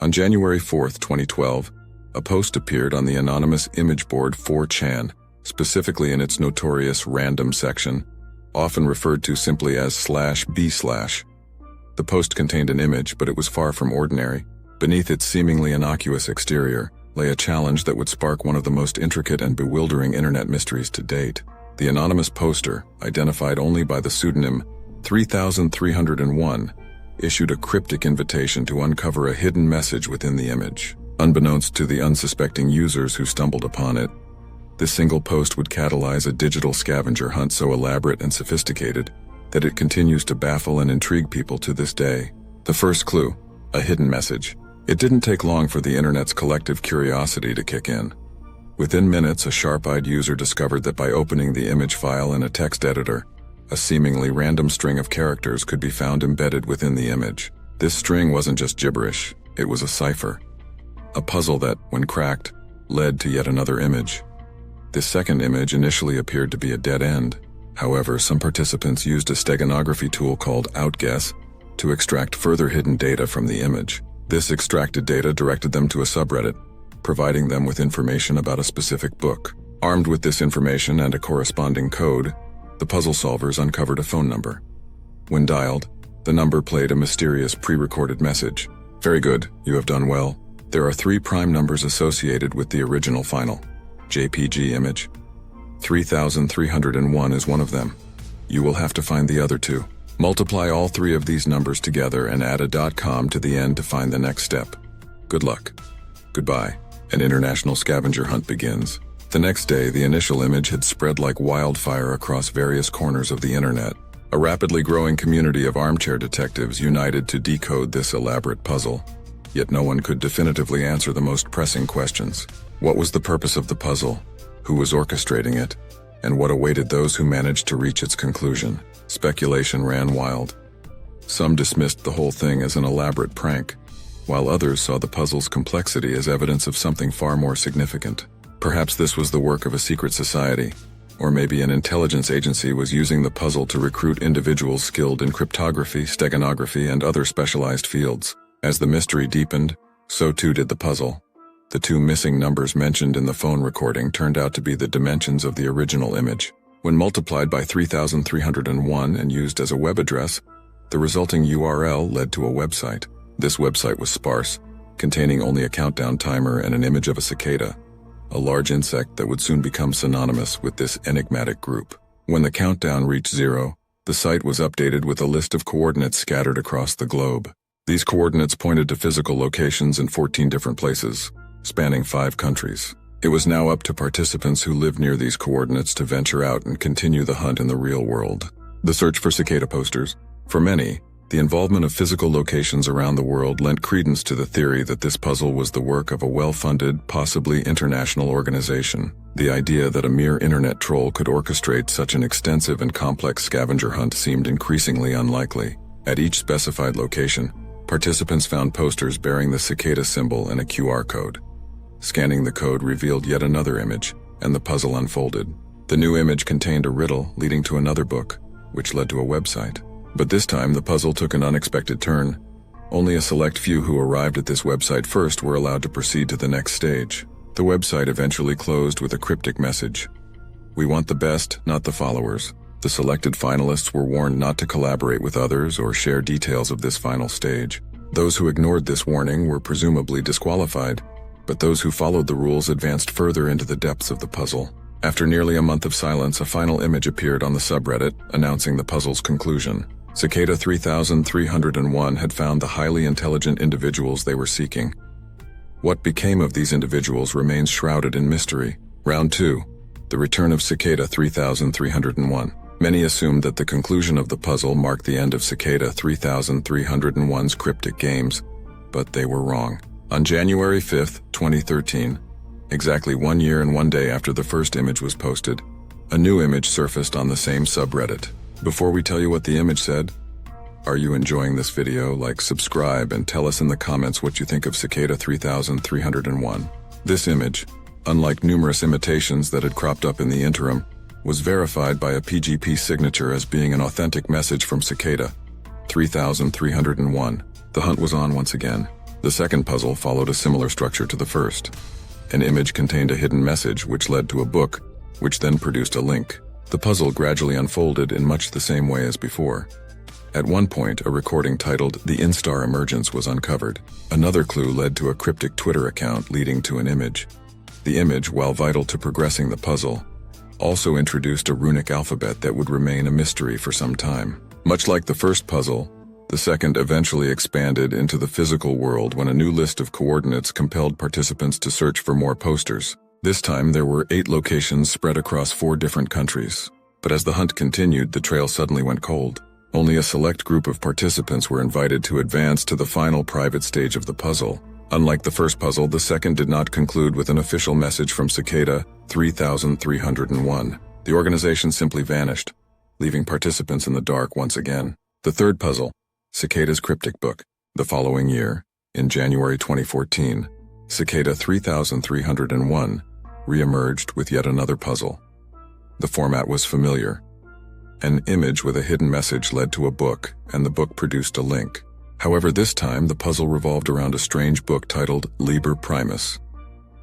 On January 4, 2012, a post appeared on the anonymous image board 4chan, specifically in its notorious random section, often referred to simply as /b/. The post contained an image, but it was far from ordinary. Beneath its seemingly innocuous exterior lay a challenge that would spark one of the most intricate and bewildering internet mysteries to date. The anonymous poster, identified only by the pseudonym 3301, issued a cryptic invitation to uncover a hidden message within the image. Unbeknownst to the unsuspecting users who stumbled upon it, this single post would catalyze a digital scavenger hunt so elaborate and sophisticated that it continues to baffle and intrigue people to this day. The first clue, a hidden message. It didn't take long for the internet's collective curiosity to kick in. Within minutes, a sharp-eyed user discovered that by opening the image file in a text editor, a seemingly random string of characters could be found embedded within the image. This string wasn't just gibberish, it was a cipher. A puzzle that, when cracked, led to yet another image. This second image initially appeared to be a dead end. However, some participants used a steganography tool called outguess to extract further hidden data from the image. This extracted data directed them to a subreddit, providing them with information about a specific book. Armed with this information and a corresponding code, the puzzle solvers uncovered a phone number. When dialed, the number played a mysterious pre-recorded message. "Very good, you have done well. There are 3 prime numbers associated with the original final JPG image. 3301 is one of them. You will have to find the other 2. Multiply all 3 of these numbers together and add a .com to the end to find the next step. Good luck. Goodbye." An international scavenger hunt begins. The next day, the initial image had spread like wildfire across various corners of the internet. A rapidly growing community of armchair detectives united to decode this elaborate puzzle. Yet no one could definitively answer the most pressing questions. What was the purpose of the puzzle? Who was orchestrating it? And what awaited those who managed to reach its conclusion? Speculation ran wild. Some dismissed the whole thing as an elaborate prank, while others saw the puzzle's complexity as evidence of something far more significant. Perhaps this was the work of a secret society, or maybe an intelligence agency was using the puzzle to recruit individuals skilled in cryptography, steganography, and other specialized fields. As the mystery deepened, so too did the puzzle. The 2 missing numbers mentioned in the phone recording turned out to be the dimensions of the original image. When multiplied by 3301 and used as a web address, the resulting URL led to a website. This website was sparse, containing only a countdown timer and an image of a cicada, a large insect that would soon become synonymous with this enigmatic group. When the countdown reached 0, the site was updated with a list of coordinates scattered across the globe. These coordinates pointed to physical locations in 14 different places, spanning 5 countries. It was now up to participants who lived near these coordinates to venture out and continue the hunt in the real world. The search for cicada posters. For many, the involvement of physical locations around the world lent credence to the theory that this puzzle was the work of a well-funded, possibly international organization. The idea that a mere internet troll could orchestrate such an extensive and complex scavenger hunt seemed increasingly unlikely. At each specified location, participants found posters bearing the cicada symbol and a QR code. Scanning the code revealed yet another image, and the puzzle unfolded. The new image contained a riddle leading to another book, which led to a website. But this time, the puzzle took an unexpected turn. Only a select few who arrived at this website first were allowed to proceed to the next stage. The website eventually closed with a cryptic message. "We want the best, not the followers." The selected finalists were warned not to collaborate with others or share details of this final stage. Those who ignored this warning were presumably disqualified, but those who followed the rules advanced further into the depths of the puzzle. After nearly a month of silence, a final image appeared on the subreddit, announcing the puzzle's conclusion. Cicada 3301 had found the highly intelligent individuals they were seeking. What became of these individuals remains shrouded in mystery. Round 2. The return of Cicada 3301. Many assumed that the conclusion of the puzzle marked the end of Cicada 3301's cryptic games, but they were wrong. On January 5, 2013, exactly 1 year and 1 day after the first image was posted, a new image surfaced on the same subreddit. Before we tell you what the image said, are you enjoying this video? Like, subscribe, and tell us in the comments what you think of Cicada 3301. This image, unlike numerous imitations that had cropped up in the interim, was verified by a PGP signature as being an authentic message from Cicada 3301. The hunt was on once again. The second puzzle followed a similar structure to the first. An image contained a hidden message which led to a book, which then produced a link. The puzzle gradually unfolded in much the same way as before. At one point, a recording titled "The Instar Emergence" was uncovered. Another clue led to a cryptic Twitter account leading to an image. The image, while vital to progressing the puzzle, also introduced a runic alphabet that would remain a mystery for some time. Much like the first puzzle, the second eventually expanded into the physical world when a new list of coordinates compelled participants to search for more posters. This time there were 8 locations spread across 4 different countries. But as the hunt continued, the trail suddenly went cold. Only a select group of participants were invited to advance to the final private stage of the puzzle. Unlike the first puzzle, the second did not conclude with an official message from Cicada 3301. The organization simply vanished, leaving participants in the dark once again. The third puzzle, Cicada's Cryptic Book. The following year, in January 2014, Cicada 3301 re-emerged with yet another puzzle. The format was familiar. An image with a hidden message led to a book, and the book produced a link. However, this time the puzzle revolved around a strange book titled Liber Primus.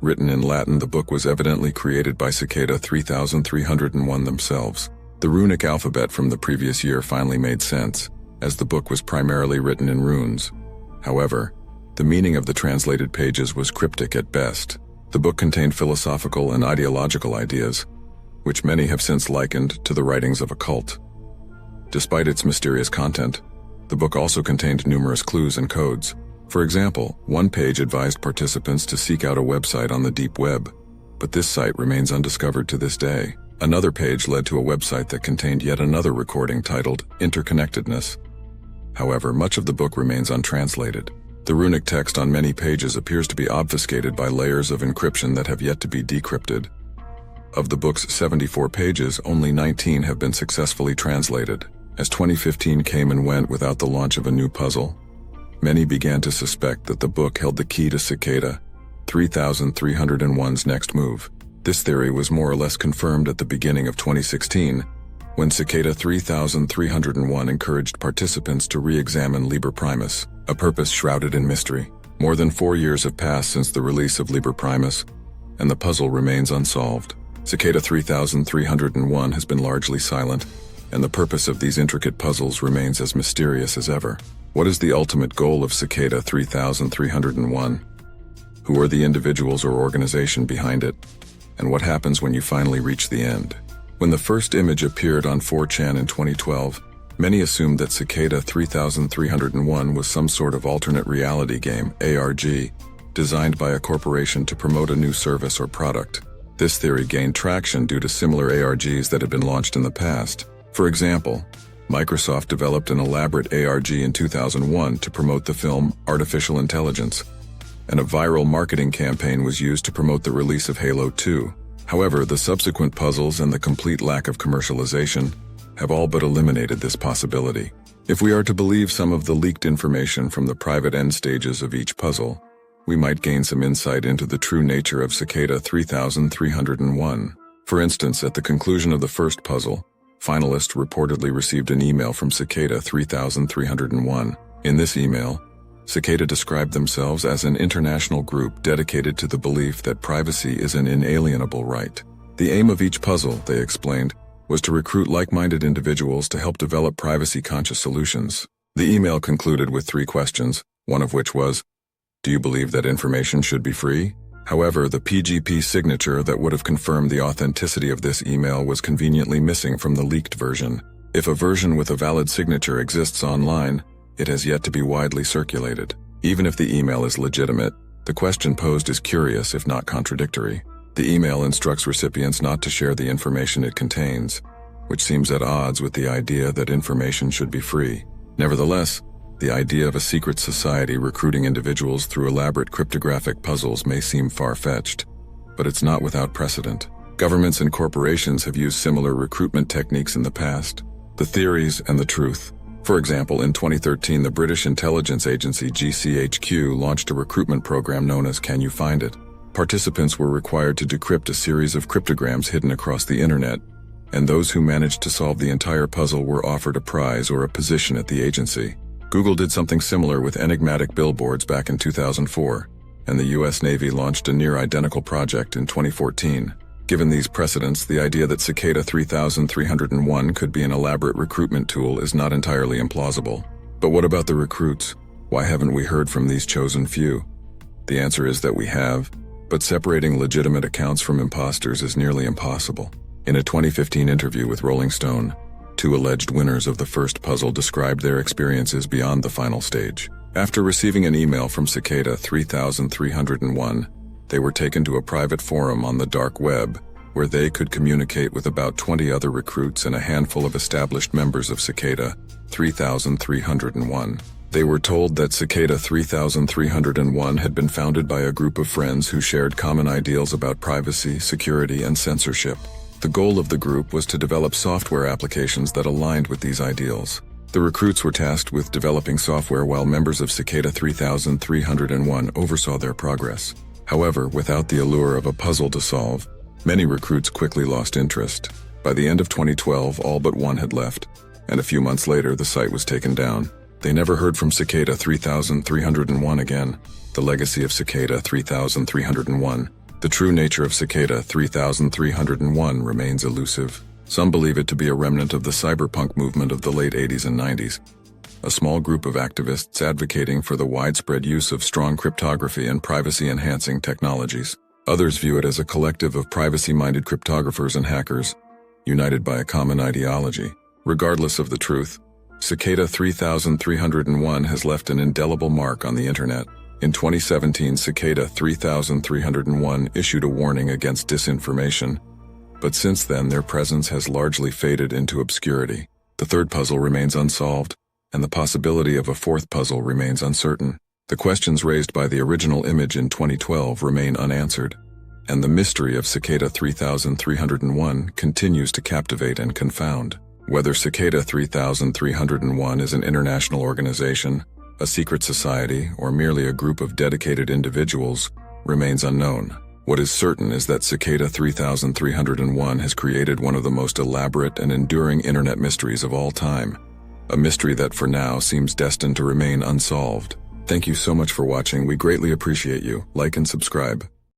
Written in Latin, the book was evidently created by Cicada 3301 themselves. The runic alphabet from the previous year finally made sense, as the book was primarily written in runes. However, the meaning of the translated pages was cryptic at best. The book contained philosophical and ideological ideas, which many have since likened to the writings of a cult. Despite its mysterious content, the book also contained numerous clues and codes. For example, one page advised participants to seek out a website on the deep web, but this site remains undiscovered to this day. Another page led to a website that contained yet another recording titled Interconnectedness. However, much of the book remains untranslated. The runic text on many pages appears to be obfuscated by layers of encryption that have yet to be decrypted. Of the book's 74 pages, only 19 have been successfully translated. As 2015 came and went without the launch of a new puzzle, many began to suspect that the book held the key to Cicada 3301's next move. This theory was more or less confirmed at the beginning of 2016, when Cicada 3301 encouraged participants to re-examine Liber Primus, a purpose shrouded in mystery. More than 4 years have passed since the release of Liber Primus, and the puzzle remains unsolved. Cicada 3301 has been largely silent, and the purpose of these intricate puzzles remains as mysterious as ever. What is the ultimate goal of Cicada 3301? Who are the individuals or organization behind it? And what happens when you finally reach the end? When the first image appeared on 4chan in 2012, many assumed that Cicada 3301 was some sort of alternate reality game, ARG, designed by a corporation to promote a new service or product. This theory gained traction due to similar ARGs that had been launched in the past. For example, Microsoft developed an elaborate ARG in 2001 to promote the film Artificial Intelligence, and a viral marketing campaign was used to promote the release of Halo 2. However, the subsequent puzzles and the complete lack of commercialization have all but eliminated this possibility. If we are to believe some of the leaked information from the private end stages of each puzzle, we might gain some insight into the true nature of Cicada 3301. For instance, at the conclusion of the first puzzle, finalists reportedly received an email from Cicada 3301. In this email, Cicada described themselves as an international group dedicated to the belief that privacy is an inalienable right. The aim of each puzzle, they explained, was to recruit like-minded individuals to help develop privacy-conscious solutions. The email concluded with 3 questions, one of which was, "Do you believe that information should be free?" However, the PGP signature that would have confirmed the authenticity of this email was conveniently missing from the leaked version. If a version with a valid signature exists online, it has yet to be widely circulated. Even if the email is legitimate, the question posed is curious if not contradictory. The email instructs recipients not to share the information it contains, which seems at odds with the idea that information should be free. Nevertheless, the idea of a secret society recruiting individuals through elaborate cryptographic puzzles may seem far-fetched, but it's not without precedent. Governments and corporations have used similar recruitment techniques in the past. The theories and the truth. For example, in 2013, the British intelligence agency GCHQ launched a recruitment program known as Can You Find It? Participants were required to decrypt a series of cryptograms hidden across the internet, and those who managed to solve the entire puzzle were offered a prize or a position at the agency. Google did something similar with enigmatic billboards back in 2004, and the US Navy launched a near-identical project in 2014. Given these precedents, the idea that Cicada 3301 could be an elaborate recruitment tool is not entirely implausible. But what about the recruits? Why haven't we heard from these chosen few? The answer is that we have, but separating legitimate accounts from imposters is nearly impossible. In a 2015 interview with Rolling Stone, two alleged winners of the first puzzle described their experiences beyond the final stage. After receiving an email from Cicada 3301, they were taken to a private forum on the dark web, where they could communicate with about 20 other recruits and a handful of established members of Cicada 3301. They were told that Cicada 3301 had been founded by a group of friends who shared common ideals about privacy, security, and censorship. The goal of the group was to develop software applications that aligned with these ideals. The recruits were tasked with developing software while members of Cicada 3301 oversaw their progress. However, without the allure of a puzzle to solve, many recruits quickly lost interest. By the end of 2012, all but one had left, and a few months later the site was taken down. They never heard from Cicada 3301 again. The legacy of Cicada 3301. The true nature of Cicada 3301 remains elusive. Some believe it to be a remnant of the cyberpunk movement of the late 80s and 90s, a small group of activists advocating for the widespread use of strong cryptography and privacy-enhancing technologies. Others view it as a collective of privacy-minded cryptographers and hackers, united by a common ideology. Regardless of the truth, Cicada 3301 has left an indelible mark on the internet. In 2017, Cicada 3301 issued a warning against disinformation, but since then their presence has largely faded into obscurity. The third puzzle remains unsolved, and the possibility of a fourth puzzle remains uncertain. The questions raised by the original image in 2012 remain unanswered, and the mystery of Cicada 3301 continues to captivate and confound. Whether Cicada 3301 is an international organization, a secret society, or merely a group of dedicated individuals remains unknown. What is certain is that Cicada 3301 has created one of the most elaborate and enduring internet mysteries of all time, a mystery that for now seems destined to remain unsolved. Thank you so much for watching. We greatly appreciate you. Like and subscribe.